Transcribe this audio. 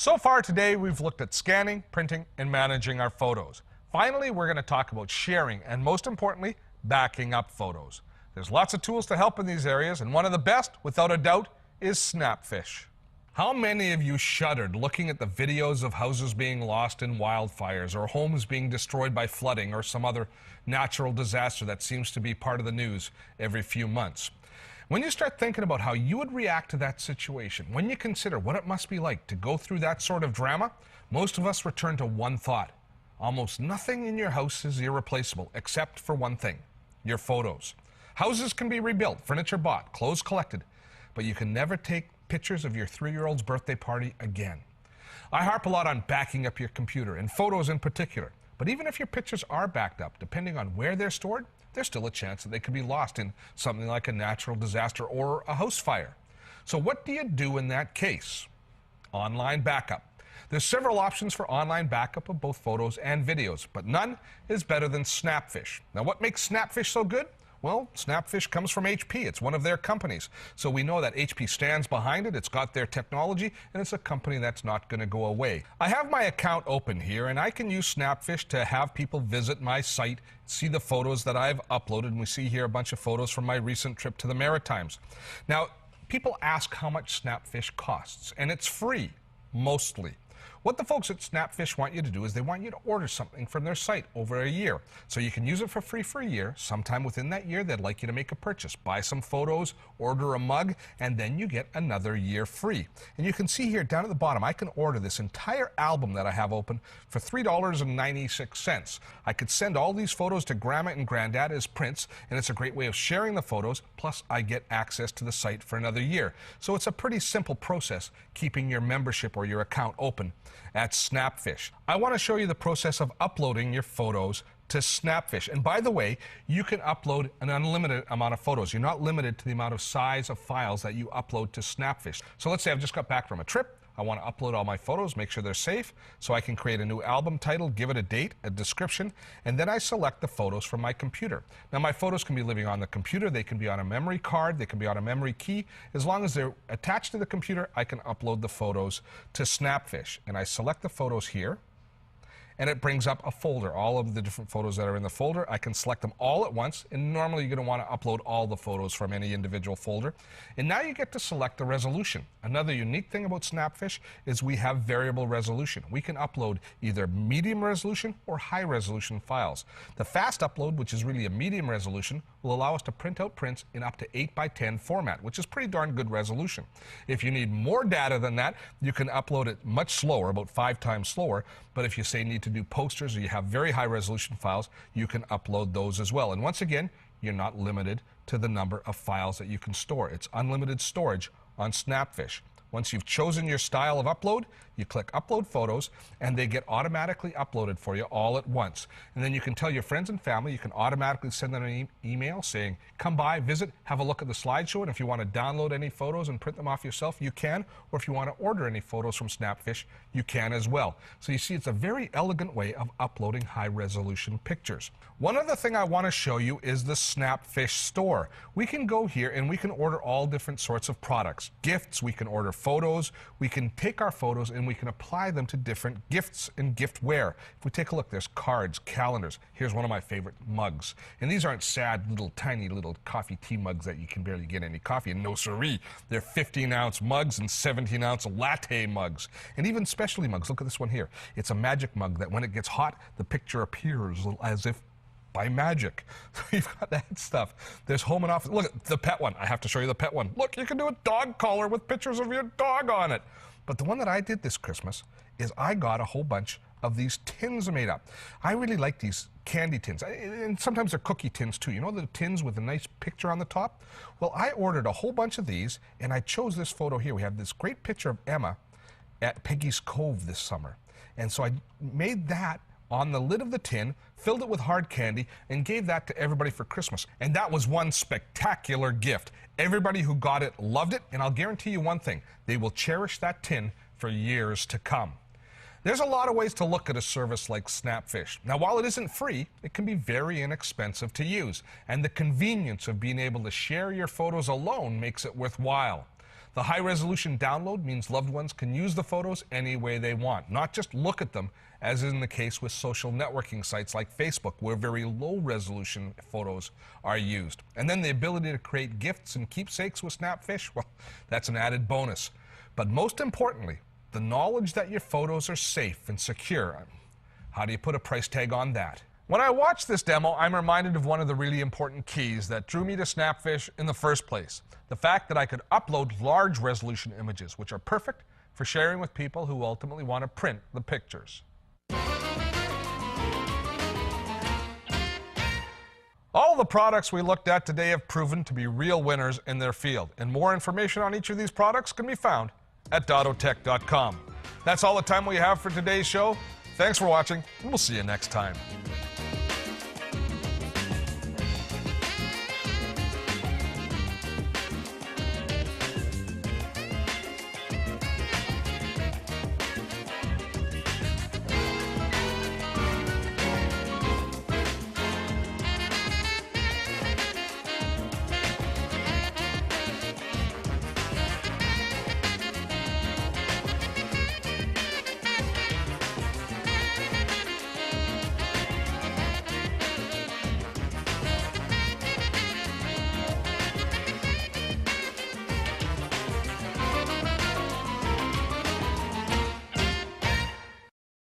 So far today, we've looked at scanning, printing, and managing our photos. Finally, we're going to talk about sharing and, most importantly, backing up photos. There's lots of tools to help in these areas, and one of the best, without a doubt, is Snapfish. How many of you shuddered looking at the videos of houses being lost in wildfires or homes being destroyed by flooding or some other natural disaster that seems to be part of the news every few months? When you start thinking about how you would react to that situation, when you consider what it must be like to go through that sort of drama, most of us return to one thought. Almost nothing in your house is irreplaceable except for one thing: your photos. Houses can be rebuilt, furniture bought, clothes collected, but you can never take pictures of your 3-year-old's birthday party again. I harp a lot on backing up your computer, and photos in particular. But even if your pictures are backed up, depending on where they're stored, there's still a chance that they could be lost in something like a natural disaster or a house fire. So what do you do in that case? Online backup. There's several options for online backup of both photos and videos, but none is better than Snapfish. Now, what makes Snapfish so good? Well, Snapfish comes from HP. It's one of their companies. So we know that HP stands behind it. It's got their technology, and it's a company that's not going to go away. I have my account open here, and I can use Snapfish to have people visit my site, see the photos that I've uploaded, and we see here a bunch of photos from my recent trip to the Maritimes. Now, people ask how much Snapfish costs, and it's free, mostly. What the folks at Snapfish want you to do is they want you to order something from their site over a year. So you can use it for free for a year. Sometime within that year, they'd like you to make a purchase. Buy some photos, order a mug, and then you get another year free. And you can see here down at the bottom, I can order this entire album that I have open for $3.96. I could send all these photos to Grandma and Granddad as prints, and it's a great way of sharing the photos, plus I get access to the site for another year. So it's a pretty simple process, keeping your membership or your account open at Snapfish. I want to show you the process of uploading your photos to Snapfish. And by the way, you can upload an unlimited amount of photos. You're not limited to the amount of size of files that you upload to Snapfish. So let's say I've just got back from a trip. I want to upload all my photos, make sure they're safe, so I can create a new album title, give it a date, a description, and then I select the photos from my computer. Now, my photos can be living on the computer, they can be on a memory card, they can be on a memory key. As long as they're attached to the computer, I can upload the photos to Snapfish. And I select the photos here, and it brings up a folder, all of the different photos that are in the folder. I can select them all at once, and normally you're going to want to upload all the photos from any individual folder. And now you get to select the resolution. Another unique thing about Snapfish is we have variable resolution. We can upload either medium resolution or high resolution files. The fast upload, which is really a medium resolution, will allow us to print out prints in up to 8:10 format, which is pretty darn good resolution. If you need more data than that, you can upload it much slower, about 5 times slower. But if you say need to do posters or you have very high resolution files, you can upload those as well. And once again, you're not limited to the number of files that you can store. It's unlimited storage on Snapfish. Once you've chosen your style of upload, you click Upload Photos, and they get automatically uploaded for you all at once. And then you can tell your friends and family, you can automatically send them an email saying, come by, visit, have a look at the slideshow, and if you want to download any photos and print them off yourself, you can. Or if you want to order any photos from Snapfish, you can as well. So you see, it's a very elegant way of uploading high-resolution pictures. One other thing I want to show you is the Snapfish store. We can go here and we can order all different sorts of products. Gifts, we can order photos, we can take our photos and we can apply them to different gifts and giftware. If we take a look, there's cards, calendars. Here's one of my favorite mugs. And these aren't sad, little, tiny little coffee tea mugs that you can barely get any coffee in. No siree. They're 15-ounce mugs and 17-ounce latte mugs. And even specialty mugs. Look at this one here. It's a magic mug that when it gets hot, the picture appears as if by magic. So you've got that stuff. There's home and office. Look at the pet one. I have to show you the pet one. Look, you can do a dog collar with pictures of your dog on it. But the one that I did this Christmas is I got a whole bunch of these tins made up. I really like these candy tins. And sometimes they're cookie tins too. You know, the tins with a nice picture on the top? Well, I ordered a whole bunch of these, and I chose this photo here. We have this great picture of Emma at Peggy's Cove this summer. And so I made that on the lid of the tin, filled it with hard candy, and gave that to everybody for Christmas. And that was one spectacular gift. Everybody who got it loved it, and I'll guarantee you one thing, they will cherish that tin for years to come. There's a lot of ways to look at a service like Snapfish. Now, while it isn't free, it can be very inexpensive to use, and the convenience of being able to share your photos alone makes it worthwhile. The high-resolution download means loved ones can use the photos any way they want, not just look at them, as in the case with social networking sites like Facebook, where very low-resolution photos are used. And then the ability to create gifts and keepsakes with Snapfish, well, that's an added bonus. But most importantly, the knowledge that your photos are safe and secure. How do you put a price tag on that? When I watch this demo, I'm reminded of one of the really important keys that drew me to Snapfish in the first place. The fact that I could upload large resolution images, which are perfect for sharing with people who ultimately want to print the pictures. All the products we looked at today have proven to be real winners in their field, and more information on each of these products can be found at dottotech.com. That's all the time we have for today's show. Thanks for watching, and we'll see you next time.